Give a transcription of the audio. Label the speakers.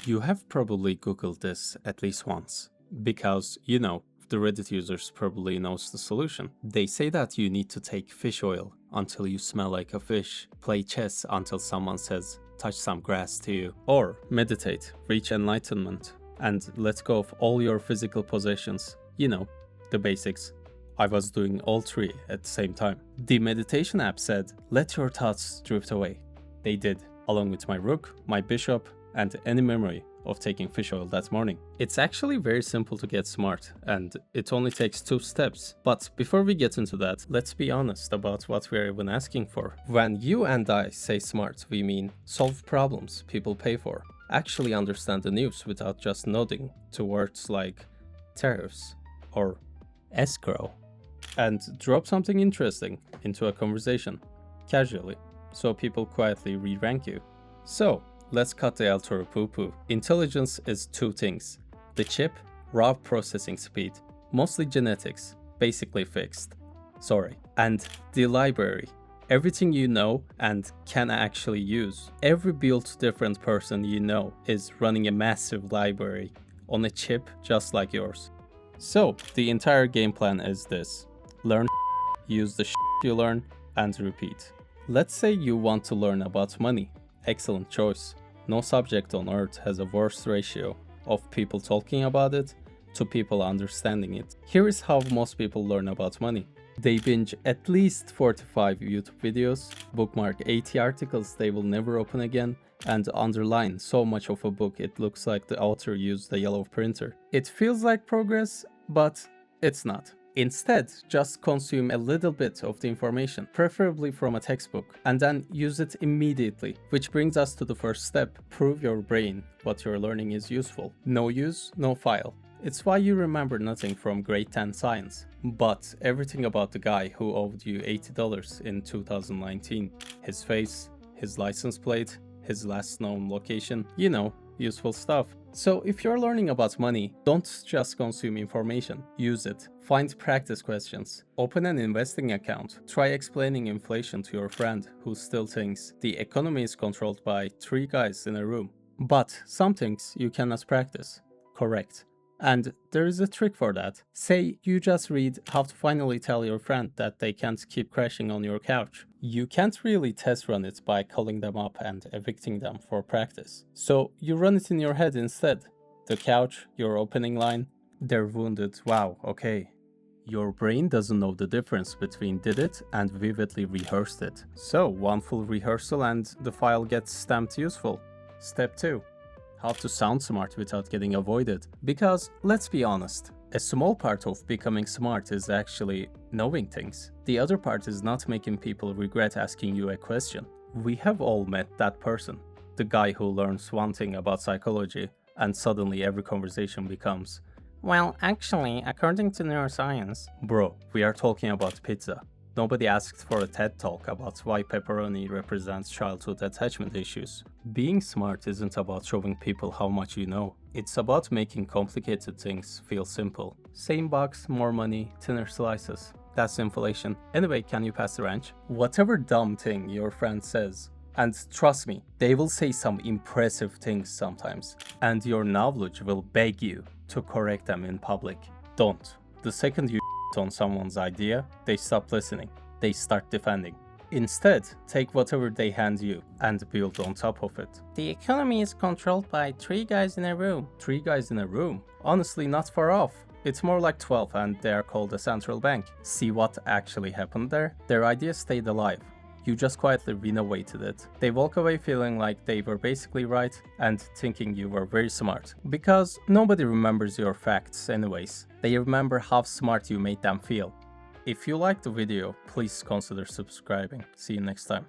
Speaker 1: You have probably Googled this at least once, because, the Reddit users probably knows the solution. They say that you need to take fish oil until you smell like a fish, play chess until someone says, touch some grass to you, or meditate, reach enlightenment, and let go of all your physical possessions. The basics. I was doing all three at the same time. The meditation app said, let your thoughts drift away. They did, along with my rook, my bishop, and any memory of taking fish oil that morning. It's actually very simple to get smart, and it only takes 2 steps. But before we get into that, let's be honest about what we're even asking for. When you and I say smart, we mean solve problems people pay for, actually understand the news without just nodding to words like tariffs or escrow, and drop something interesting into a conversation, casually, so people quietly re-rank you. So, let's cut the El Toro poo-poo. Intelligence is 2 things. The chip, raw processing speed, mostly genetics, basically fixed. Sorry. And the library, everything you know and can actually use. Every built different person you know is running a massive library on a chip just like yours. So, the entire game plan is this. Learn, use the you learn, and repeat. Let's say you want to learn about money. Excellent choice. No subject on earth has a worse ratio of people talking about it to people understanding it. Here is how most people learn about money. They binge at least 45 YouTube videos, bookmark 80 articles they will never open again, and underline so much of a book it looks like the author used a yellow printer. It feels like progress, but it's not. Instead, just consume a little bit of the information, preferably from a textbook, and then use it immediately. Which brings us to the first step. Prove your brain what you're learning is useful. No use, no file. It's why you remember nothing from grade 10 science, but everything about the guy who owed you $80 in 2019. His face, his license plate, his last known location, useful stuff. So if you're learning about money, don't just consume information, use it. Find practice questions. Open an investing account. Try explaining inflation to your friend who still thinks the economy is controlled by 3 guys in a room. But some things you cannot practice. Correct. And there is a trick for that. Say you just read how to finally tell your friend that they can't keep crashing on your couch. You can't really test run it by calling them up and evicting them for practice. So you run it in your head instead. The couch, your opening line, they're wounded. Wow, okay. Your brain doesn't know the difference between did it and vividly rehearsed it. So 1 full rehearsal and the file gets stamped useful. Step 2. How to sound smart without getting avoided. Because, let's be honest, a small part of becoming smart is actually knowing things. The other part is not making people regret asking you a question. We have all met that person. The guy who learns one thing about psychology and suddenly every conversation becomes, well, actually, according to neuroscience. Bro, we are talking about pizza. Nobody asked for a TED talk about why pepperoni represents childhood attachment issues. Being smart isn't about showing people how much you know. It's about making complicated things feel simple. Same box, more money, thinner slices. That's inflation. Anyway, can you pass the ranch? Whatever dumb thing your friend says, and trust me, they will say some impressive things sometimes, and your knowledge will beg you to correct them in public. Don't. The second you on someone's idea, they stop listening. They start defending. Instead, take whatever they hand you and build on top of it. The economy is controlled by 3 guys in a room. 3 guys in a room? Honestly, not far off. It's more like 12 and they are called a central bank. See what actually happened there? Their idea stayed alive. You just quietly renovated it. They walk away feeling like they were basically right and thinking you were very smart. Because nobody remembers your facts anyways. They remember how smart you made them feel. If you liked the video, please consider subscribing. See you next time.